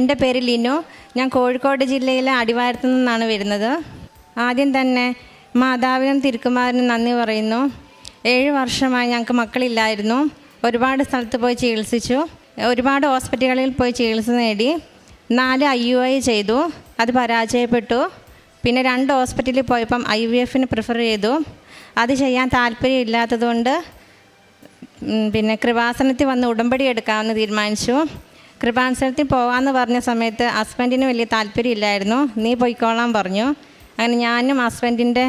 എൻ്റെ പേര് ലിനു. ഞാൻ കോഴിക്കോട് ജില്ലയിലെ അടിവാരത്തു നിന്നാണ് വരുന്നത്. ആദ്യം തന്നെ മാതാവിനും തിരുക്കുമാരനും നന്ദി പറയുന്നു. 7 വർഷമായി ഞങ്ങൾക്ക് മക്കളില്ലായിരുന്നു. ഒരുപാട് സ്ഥലത്ത് പോയി ചികിത്സിച്ചു. ഒരുപാട് ഹോസ്പിറ്റലുകളിൽ പോയി ചികിത്സ നേടി. 4 IUI ചെയ്തു. അത് പരാജയപ്പെട്ടു. പിന്നെ 2 ഹോസ്പിറ്റലിൽ പോയപ്പം IVFന് പ്രിഫർ ചെയ്തു. അത് ചെയ്യാൻ താല്പര്യമില്ലാത്തതുകൊണ്ട് പിന്നെ കൃപാസനത്തിൽ വന്ന് ഉടമ്പടി എടുക്കാമെന്ന് തീരുമാനിച്ചു. കൃപാസനത്തിൽ പോകാമെന്ന് പറഞ്ഞ സമയത്ത് ഹസ്ബൻഡിന് വലിയ താല്പര്യമില്ലായിരുന്നു. നീ പോയിക്കോളാൻ പറഞ്ഞു. അങ്ങനെ ഞാനും ഹസ്ബൻഡിൻ്റെ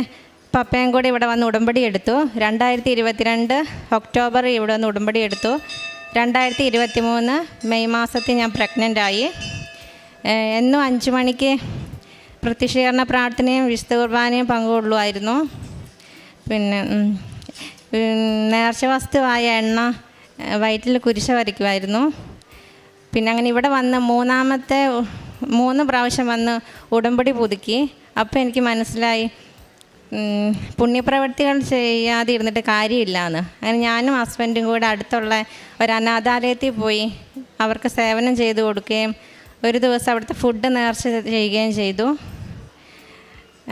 പപ്പയും കൂടെ ഇവിടെ വന്ന് ഉടമ്പടി എടുത്തു. 2022 ഒക്ടോബർ ഇവിടെ വന്ന് ഉടമ്പടി എടുത്തു. 2023 മെയ് മാസത്തിൽ ഞാൻ പ്രഗ്നൻ്റായി. എന്നും 5 മണിക്ക് പ്രത്യക്ഷീകരണ പ്രാർത്ഥനയും വിശുദ്ധ കുർബാനയും പങ്കുകൊള്ളുമായിരുന്നു. പിന്നെ നേർച്ച വസ്തുവായ എണ്ണ വയറ്റിൽ കുരിശ വരയ്ക്കുമായിരുന്നു. പിന്നെ അങ്ങനെ ഇവിടെ വന്ന് 3 പ്രാവശ്യം വന്ന് ഉടമ്പടി പുതുക്കി. അപ്പോൾ എനിക്ക് മനസ്സിലായി പുണ്യപ്രവൃത്തികൾ ചെയ്യാതെ ഇരുന്നിട്ട് കാര്യമില്ലയെന്ന്. അങ്ങനെ ഞാനും ഹസ്ബൻഡും കൂടെ അടുത്തുള്ള ഒരു അനാഥാലയത്തിൽ പോയി അവർക്ക് സേവനം ചെയ്തു കൊടുക്കുകയും ഒരു ദിവസം അവിടുത്തെ ഫുഡ് നേർച്ച ചെയ്യുകയും ചെയ്തു.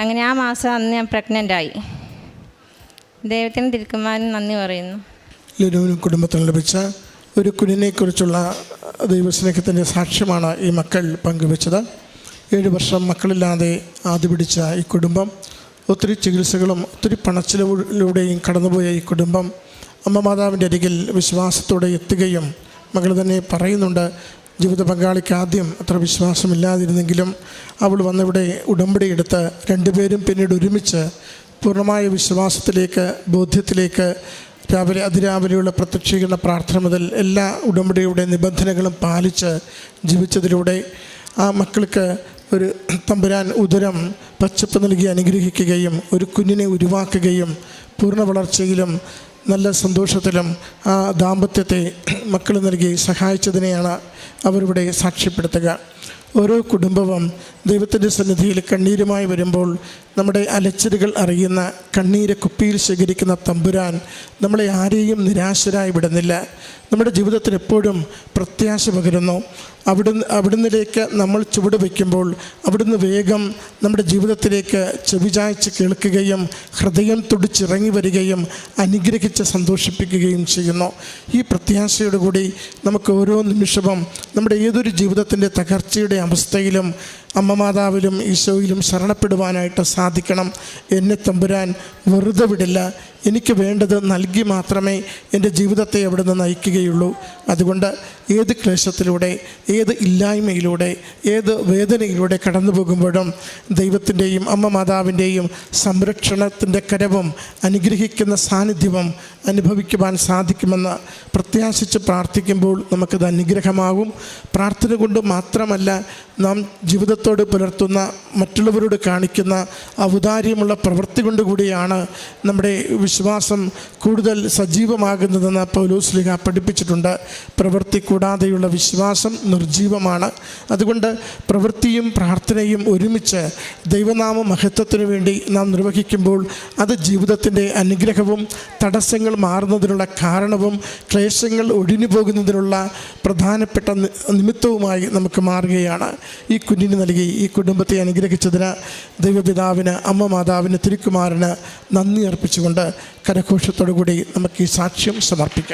അങ്ങനെ ആ മാസം അന്ന് ഞാൻ പ്രഗ്നൻ്റായി. ദൈവത്തിന് തിരുക്കുമാരനും നന്ദി പറയുന്നു. ലിനുവിനും കുടുംബത്തിന് ലഭിച്ച ഒരു കുഞ്ഞിനെക്കുറിച്ചുള്ള ദൈവസ്നേഹത്തിൻ്റെ സാക്ഷ്യമാണ് ഈ മക്കൾ പങ്കുവെച്ചത്. 7 വർഷം മക്കളില്ലാതെ ആദ്യ പിടിച്ച ഈ കുടുംബം, ഒത്തിരി ചികിത്സകളും ഒത്തിരി പണച്ചിലവിലൂടെയും കടന്നുപോയ ഈ കുടുംബം അമ്മ മാതാവിൻ്റെ അരികിൽ വിശ്വാസത്തോടെ എത്തുകയും മകൾ തന്നെ പറയുന്നുണ്ട്, ജീവിത പങ്കാളിക്ക് ആദ്യം അത്ര വിശ്വാസമില്ലാതിരുന്നെങ്കിലും അവൾ വന്നിവിടെ ഉടമ്പടി എടുത്ത് 2 പേരും പിന്നീട് ഒരുമിച്ച് പൂർണ്ണമായ വിശ്വാസത്തിലേക്ക്, ബോധ്യത്തിലേക്ക് അതിരാവിലെയുള്ള പ്രത്യക്ഷീകരണ പ്രാർത്ഥന മുതൽ എല്ലാ ഉടമ്പടിയുടെ നിബന്ധനകളും പാലിച്ച് ജീവിച്ചതിലൂടെ ആ മക്കൾക്ക് ഒരു തമ്പുരാൻ ഉദരം പച്ചപ്പ് നൽകി അനുഗ്രഹിക്കുകയും ഒരു കുഞ്ഞിനെ ഉരുവാക്കുകയും പൂർണ്ണ വളർച്ചയിലും നല്ല സന്തോഷത്തിലും ആ ദാമ്പത്യത്തെ മക്കൾ നൽകി സഹായിച്ചതിനെയാണ് അവരിവിടെ സാക്ഷ്യപ്പെടുത്തുക. ഓരോ കുടുംബവും ദൈവത്തിൻ്റെ സന്നിധിയിൽ കണ്ണീരുമായി വരുമ്പോൾ നമ്മുടെ അലച്ചിലുകൾ അറിയുന്ന, കണ്ണീര് കുപ്പിയിൽ ശേഖരിക്കുന്ന തമ്പുരാൻ നമ്മളെ ആരെയും നിരാശരായി വിടുന്നില്ല. നമ്മുടെ ജീവിതത്തിൽ എപ്പോഴും പ്രത്യാശ പകരുന്നു. അവിടുന്നിലേക്ക് നമ്മൾ ചുവട് വയ്ക്കുമ്പോൾ അവിടുന്ന് വേഗം നമ്മുടെ ജീവിതത്തിലേക്ക് ചെവിചായ്ച്ച് കേൾക്കുകയും ഹൃദയം തുടിച്ചിറങ്ങി വരികയും അനുഗ്രഹിച്ച് സന്തോഷിപ്പിക്കുകയും ചെയ്യുന്നു. ഈ പ്രത്യാശയോടുകൂടി നമുക്ക് ഓരോ നിമിഷവും നമ്മുടെ ഏതൊരു ജീവിതത്തിൻ്റെ തകർച്ചയുടെ അവസ്ഥയിലും അമ്മ മാതാവിലും ഈശോയിലും ശരണപ്പെടുവാനായിട്ട് സാധിക്കണം. എന്നെ തമ്പുരാൻ വെറുതെ വിടില്ല. എനിക്ക് വേണ്ടത് നൽകി മാത്രമേ എൻ്റെ ജീവിതത്തെ അവിടുന്ന് നയിക്കുകയുള്ളൂ. അതുകൊണ്ട് ഏത് ക്ലേശത്തിലൂടെ, ഏത് ഇല്ലായ്മയിലൂടെ, ഏത് വേദനയിലൂടെ കടന്നു പോകുമ്പോഴും ദൈവത്തിൻ്റെയും അമ്മ മാതാവിൻ്റെയും സംരക്ഷണത്തിൻ്റെ കരവും അനുഗ്രഹിക്കുന്ന സാന്നിധ്യവും അനുഭവിക്കുവാൻ സാധിക്കുമെന്ന് പ്രത്യാശിച്ച് പ്രാർത്ഥിക്കുമ്പോൾ നമുക്കത് അനുഗ്രഹമാകും. പ്രാർത്ഥന കൊണ്ട് മാത്രമല്ല, നാം ജീവിതത്തോട് പുലർത്തുന്ന, മറ്റുള്ളവരോട് കാണിക്കുന്ന ഔദാര്യമുള്ള പ്രവൃത്തി കൊണ്ടുകൂടിയാണ് നമ്മുടെ വിശ്വാസം കൂടുതൽ സജീവമാകുന്നതെന്ന് പൗലോസ്ലീഹ പഠിപ്പിച്ചിട്ടുണ്ട്. പ്രവൃത്തി കൂടാതെയുള്ള വിശ്വാസം നിർജീവമാണ്. അതുകൊണ്ട് പ്രവൃത്തിയും പ്രാർത്ഥനയും ഒരുമിച്ച് ദൈവനാമ മഹത്വത്തിനു വേണ്ടി നാം നിർവഹിക്കുമ്പോൾ അത് ജീവിതത്തിൻ്റെ അനുഗ്രഹവും തടസ്സങ്ങൾ മാറുന്നതിനുള്ള കാരണവും ക്ലേശങ്ങൾ ഒഴിഞ്ഞു പോകുന്നതിനുള്ള പ്രധാനപ്പെട്ട നിമിത്തവുമായി നമുക്ക് മാറുകയാണ്. ഈ കുഞ്ഞിന് നൽകി ഈ കുടുംബത്തെ അനുഗ്രഹിച്ചതിന് ദൈവപിതാവിന്, അമ്മ മാതാവിന്, തിരുക്കുമാരന് നന്ദി അർപ്പിച്ചുകൊണ്ട് കരഘോഷത്തോടു കൂടി നമുക്ക് ഈ സാക്ഷ്യം സമർപ്പിക്കാം.